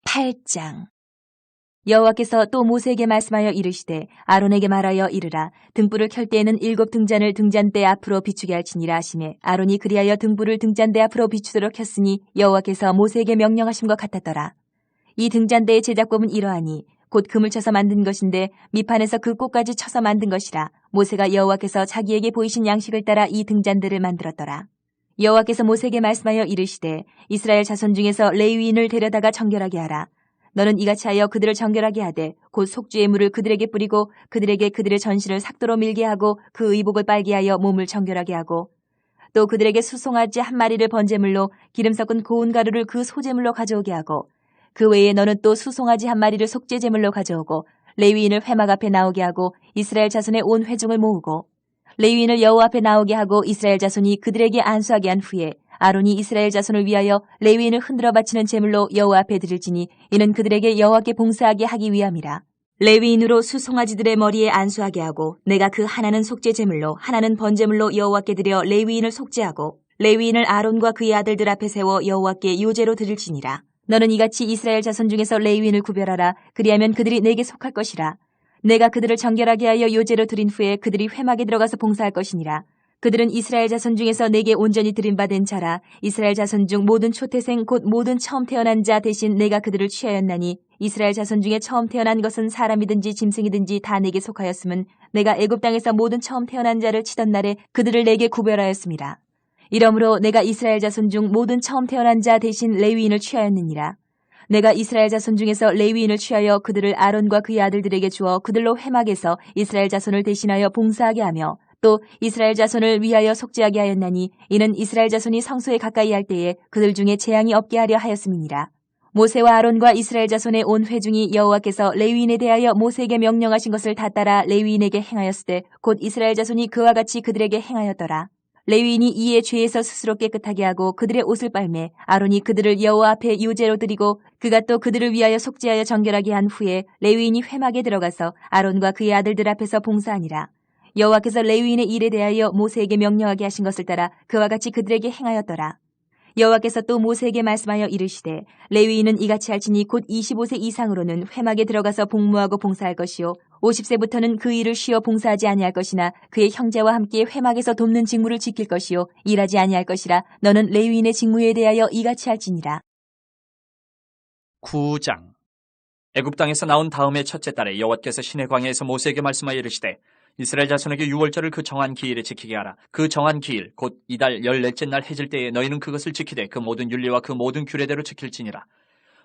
8장. 여호와께서 또 모세에게 말씀하여 이르시되 아론에게 말하여 이르라. 등불을 켤 때에는 7 등잔을 등잔대 앞으로 비추게 할지니라 하시매 아론이 그리하여 등불을 등잔대 앞으로 비추도록 켰으니 여호와께서 모세에게 명령하신 것 같았더라. 이 등잔대의 제작법은 이러하니 곧 금을 쳐서 만든 것인데 밑판에서 그 꽃까지 쳐서 만든 것이라. 모세가 여호와께서 자기에게 보이신 양식을 따라 이 등잔대를 만들었더라. 여호와께서 모세에게 말씀하여 이르시되 이스라엘 자손 중에서 레위인을 데려다가 정결하게 하라. 너는 이같이 하여 그들을 정결하게 하되 곧 속죄의 물을 그들에게 뿌리고 그들에게 그들의 전신을 삭도로 밀게 하고 그 의복을 빨게 하여 몸을 정결하게 하고 또 그들에게 수송아지 한 마리를 번제물로 기름 섞은 고운 가루를 그 소제물로 가져오게 하고 그 외에 너는 또 수송아지 한 마리를 속죄제물로 가져오고 레위인을 회막 앞에 나오게 하고 이스라엘 자손의 온 회중을 모으고 레위인을 여호와 앞에 나오게 하고 이스라엘 자손이 그들에게 안수하게 한 후에 아론이 이스라엘 자손을 위하여 레위인을 흔들어 바치는 제물로 여호와 앞에 드릴지니 이는 그들에게 여호와께 봉사하게 하기 위함이라. 레위인으로 수송아지들의 머리에 안수하게 하고 내가 그 하나는 속죄제물로 하나는 번제물로 여호와께 드려 레위인을 속죄하고 레위인을 아론과 그의 아들들 앞에 세워 여호와께 요제로 드릴지니라. 너는 이같이 이스라엘 자손 중에서 레위인을 구별하라. 그리하면 그들이 내게 속할 것이라. 내가 그들을 정결하게 하여 요제로 드린 후에 그들이 회막에 들어가서 봉사할 것이니라. 그들은 이스라엘 자손 중에서 내게 온전히 드림받은 자라. 이스라엘 자손 중 모든 초태생 곧 모든 처음 태어난 자 대신 내가 그들을 취하였나니 이스라엘 자손 중에 처음 태어난 것은 사람이든지 짐승이든지 다 내게 속하였음은 내가 애굽 땅에서 모든 처음 태어난 자를 치던 날에 그들을 내게 구별하였습니다. 이러므로 내가 이스라엘 자손 중 모든 처음 태어난 자 대신 레위인을 취하였느니라. 내가 이스라엘 자손 중에서 레위인을 취하여 그들을 아론과 그의 아들들에게 주어 그들로 회막에서 이스라엘 자손을 대신하여 봉사하게 하며 또 이스라엘 자손을 위하여 속죄하게 하였나니 이는 이스라엘 자손이 성소에 가까이 할 때에 그들 중에 재앙이 없게 하려 하였음이니라. 모세와 아론과 이스라엘 자손의 온 회중이 여호와께서 레위인에 대하여 모세에게 명령하신 것을 다 따라 레위인에게 행하였을 때 곧 이스라엘 자손이 그와 같이 그들에게 행하였더라. 레위인이 이에 죄에서 스스로 깨끗하게 하고 그들의 옷을 빨매 아론이 그들을 여호와 앞에 유제로 드리고 그가 또 그들을 위하여 속죄하여 정결하게 한 후에 레위인이 회막에 들어가서 아론과 그의 아들들 앞에서 봉사하니라. 여호와께서 레위인의 일에 대하여 모세에게 명령하게 하신 것을 따라 그와 같이 그들에게 행하였더라. 여호와께서 또 모세에게 말씀하여 이르시되 레위인은 이같이 할지니 곧 25세 이상으로는 회막에 들어가서 복무하고 봉사할 것이요 50세부터는 그 일을 쉬어 봉사하지 아니할 것이나 그의 형제와 함께 회막에서 돕는 직무를 지킬 것이요 일하지 아니할 것이라. 너는 레위인의 직무에 대하여 이같이 할지니라. 9장. 애굽 땅에서 나온 다음의 첫째 달에 여호와께서 시내 광야에서 모세에게 말씀하여 이르시되 이스라엘 자손에게 유월절을 그 정한 기일에 지키게 하라. 그 정한 기일 곧 이달 14째 날 해질 때에 너희는 그것을 지키되 그 모든 율례와 그 모든 규례대로 지킬지니라.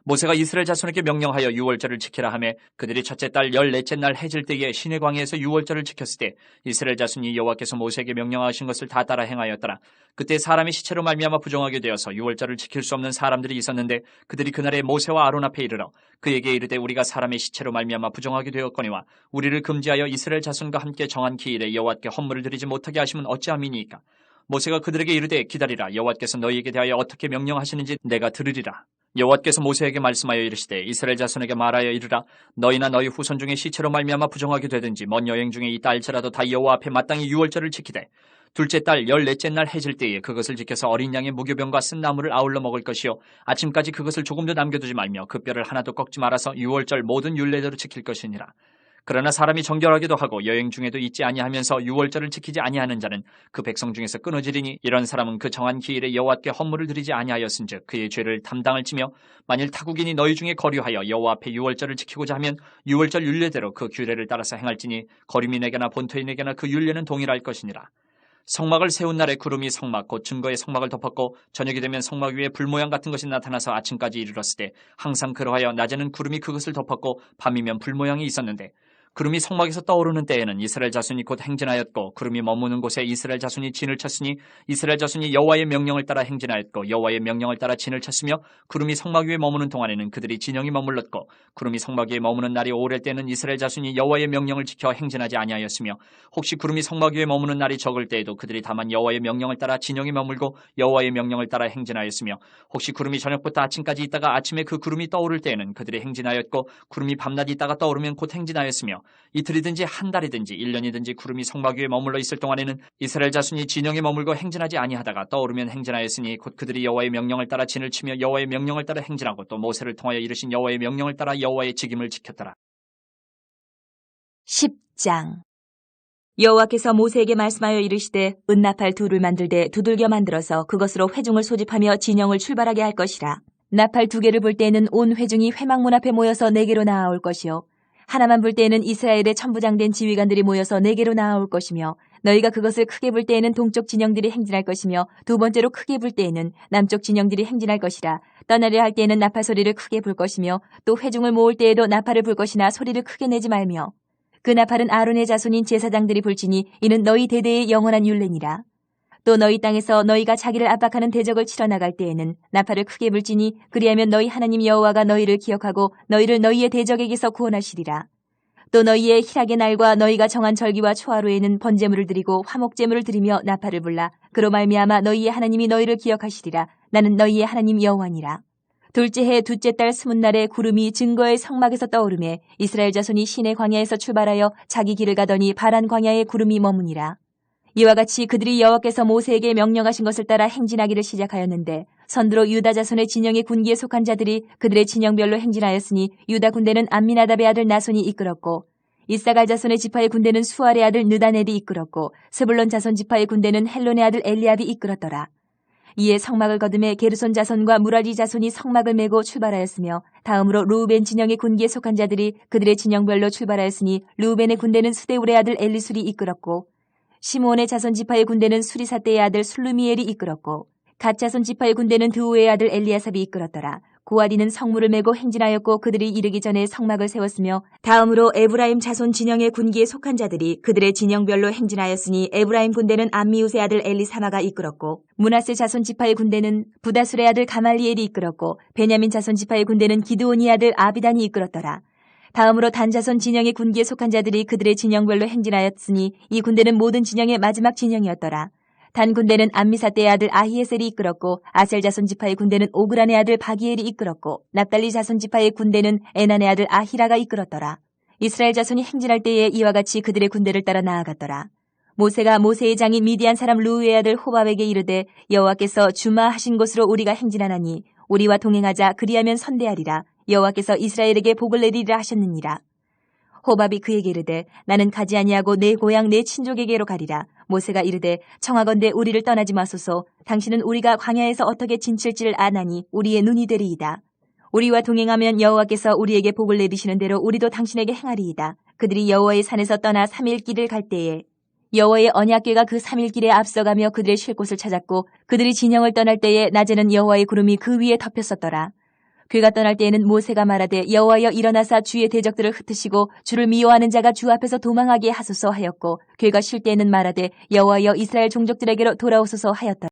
모세가 이스라엘 자손에게 명령하여 유월절을 지키라 하매 그들이 첫째 달 14째 날 해질 때에 시내 광야에서 유월절을 지켰을 때 이스라엘 자손이 여호와께서 모세에게 명령하신 것을 다 따라 행하였더라. 그때 사람이 시체로 말미암아 부정하게 되어서 유월절을 지킬 수 없는 사람들이 있었는데 그들이 그날에 모세와 아론 앞에 이르러 그에게 이르되 우리가 사람의 시체로 말미암아 부정하게 되었거니와 우리를 금지하여 이스라엘 자손과 함께 정한 기일에 여호와께 헌물을 드리지 못하게 하시면 어찌함이니이까. 모세가 그들에게 이르되 기다리라. 여호와께서 너희에게 대하여 어떻게 명령하시는지 내가 들으리라. 여호와께서 모세에게 말씀하여 이르시되 이스라엘 자손에게 말하여 이르라. 너희나 너희 후손 중에 시체로 말미암아 부정하게 되든지 먼 여행 중에 있다 할지라도 다 여호와 앞에 마땅히 유월절을 지키되 둘째 달 14째 날 해질 때에 그것을 지켜서 어린 양의 무교병과 쓴 나무를 아울러 먹을 것이요 아침까지 그것을 조금도 남겨두지 말며 그 뼈를 하나도 꺾지 말아서 유월절 모든 율례대로 지킬 것이니라. 그러나 사람이 정결하기도 하고 여행 중에도 있지 아니하면서 유월절을 지키지 아니하는 자는 그 백성 중에서 끊어지리니 이런 사람은 그 정한 기일에 여호와께 헌물을 드리지 아니하였은즉 그의 죄를 담당할지며 만일 타국인이 너희 중에 거류하여 여호와 앞에 유월절을 지키고자 하면 유월절 율례대로 그 규례를 따라서 행할지니 거류민에게나 본토인에게나 그 율례는 동일할 것이니라. 성막을 세운 날에 구름이 성막 곧 증거의 성막을 덮었고 저녁이 되면 성막 위에 불모양 같은 것이 나타나서 아침까지 이르렀을 때 항상 그러하여 낮에는 구름이 그것을 덮었고 밤이면 불모양이 있었는데 구름이 성막에서 떠오르는 때에는 이스라엘 자손이 곧 행진하였고 구름이 머무는 곳에 이스라엘 자손이 진을 쳤으니 이스라엘 자손이 여호와의 명령을 따라 행진하였고 여호와의 명령을 따라 진을 쳤으며 구름이 성막 위에 머무는 동안에는 그들이 진영이 머물렀고 구름이 성막 위에 머무는 날이 오래 때는 이스라엘 자손이 여호와의 명령을 지켜 행진하지 아니하였으며 혹시 구름이 성막 위에 머무는 날이 적을 때에도 그들이 다만 여호와의 명령을 따라 진영이 머물고 여호와의 명령을 따라 행진하였으며 혹시 구름이 저녁부터 아침까지 있다가 아침에 그 구름이 떠오를 때에는 그들이 행진하였고 구름이 밤낮 있다가 떠오르면 곧 행진하였으며 이틀이든지 한 달이든지 1년이든지 구름이 성막 위에 머물러 있을 동안에는 이스라엘 자손이 진영에 머물고 행진하지 아니하다가 떠오르면 행진하였으니 곧 그들이 여호와의 명령을 따라 진을 치며 여호와의 명령을 따라 행진하고 또 모세를 통하여 이르신 여호와의 명령을 따라 여호와의 직임을 지켰더라. 10장. 여호와께서 모세에게 말씀하여 이르시되 은나팔 둘을 만들되 두들겨 만들어서 그것으로 회중을 소집하며 진영을 출발하게 할 것이라. 나팔 2개를 불 때에는 온 회중이 회막문 앞에 모여서 내게로 나아올 것이요 하나만 불 때에는 이스라엘의 천부장된 지휘관들이 모여서 내게로 나아올 것이며 너희가 그것을 크게 불 때에는 동쪽 진영들이 행진할 것이며 두 번째로 크게 불 때에는 남쪽 진영들이 행진할 것이라. 떠나려 할 때에는 나팔 소리를 크게 불 것이며 또 회중을 모을 때에도 나팔을 불 것이나 소리를 크게 내지 말며 그 나팔은 아론의 자손인 제사장들이 불지니 이는 너희 대대의 영원한 율례니라. 또 너희 땅에서 너희가 자기를 압박하는 대적을 치러 나갈 때에는 나팔을 크게 불지니 그리하면 너희 하나님 여호와가 너희를 기억하고 너희를 너희의 대적에게서 구원하시리라. 또 너희의 희락의 날과 너희가 정한 절기와 초하루에는 번제물을 드리고 화목제물을 드리며 나팔을 불라. 그로 말미암아 너희의 하나님이 너희를 기억하시리라. 나는 너희의 하나님 여호와니라. 둘째 해 둘째 달 스문날에 구름이 증거의 성막에서 떠오르매 이스라엘 자손이 시내 광야에서 출발하여 자기 길을 가더니 바란 광야에 구름이 머무니라. 이와 같이 그들이 여호와께서 모세에게 명령하신 것을 따라 행진하기를 시작하였는데 선두로 유다 자손의 진영의 군기에 속한 자들이 그들의 진영별로 행진하였으니 유다 군대는 암미나답의 아들 나손이 이끌었고 이사갈 자손의 지파의 군대는 수알의 아들 느다넬이 이끌었고 스불론 자손 지파의 군대는 헬론의 아들 엘리압이 이끌었더라. 이에 성막을 거듭해 게르손 자손과 무라리 자손이 성막을 메고 출발하였으며 다음으로 루우벤 진영의 군기에 속한 자들이 그들의 진영별로 출발하였으니 루우벤의 군대는 스데울의 아들 엘리술이 이끌었고 시므온의 자손 지파의 군대는 수리사떼의 아들 술루미엘이 이끌었고 갓 자손 지파의 군대는 드우의 아들 엘리아삽이 이끌었더라. 고아디는 성문을 메고 행진하였고 그들이 이르기 전에 성막을 세웠으며 다음으로 에브라임 자손 진영의 군기에 속한 자들이 그들의 진영별로 행진하였으니 에브라임 군대는 암미우스의 아들 엘리사마가 이끌었고 므낫세 자손 지파의 군대는 부다술의 아들 가말리엘이 이끌었고 베냐민 자손 지파의 군대는 기드온의 아들 아비단이 이끌었더라. 다음으로 단 자손 진영의 군기에 속한 자들이 그들의 진영별로 행진하였으니 이 군대는 모든 진영의 마지막 진영이었더라. 단 군대는 암미사떼의 아들 아히에셀이 이끌었고 아셀 자손 지파의 군대는 오그란의 아들 바기엘이 이끌었고 납달리 자손 지파의 군대는 에난의 아들 아히라가 이끌었더라. 이스라엘 자손이 행진할 때에 이와 같이 그들의 군대를 따라 나아갔더라. 모세가 모세의 장인 미디안 사람 루우의 아들 호밥에게 이르되 여호와께서 주마하신 곳으로 우리가 행진하나니 우리와 동행하자 그리하면 선대하리라. 여호와께서 이스라엘에게 복을 내리리라 하셨느니라. 호밥이 그에게 이르되 나는 가지 아니하고 내 고향 내 친족에게로 가리라. 모세가 이르되 청하건대 우리를 떠나지 마소서. 당신은 우리가 광야에서 어떻게 진칠지를 아나니 우리의 눈이 되리이다. 우리와 동행하면 여호와께서 우리에게 복을 내리시는 대로 우리도 당신에게 행하리이다. 그들이 여호와의 산에서 떠나 3일 길을 갈 때에 여호와의 언약궤가 그 3일 길에 앞서가며 그들의 쉴 곳을 찾았고 그들이 진영을 떠날 때에 낮에는 여호와의 구름이 그 위에 덮였었더라. 괴가 떠날 때에는 모세가 말하되 여호와여 일어나사 주의 대적들을 흩으시고 주를 미워하는 자가 주 앞에서 도망하게 하소서 하였고 괴가 쉴 때에는 말하되 여호와여 이스라엘 종족들에게로 돌아오소서 하였다.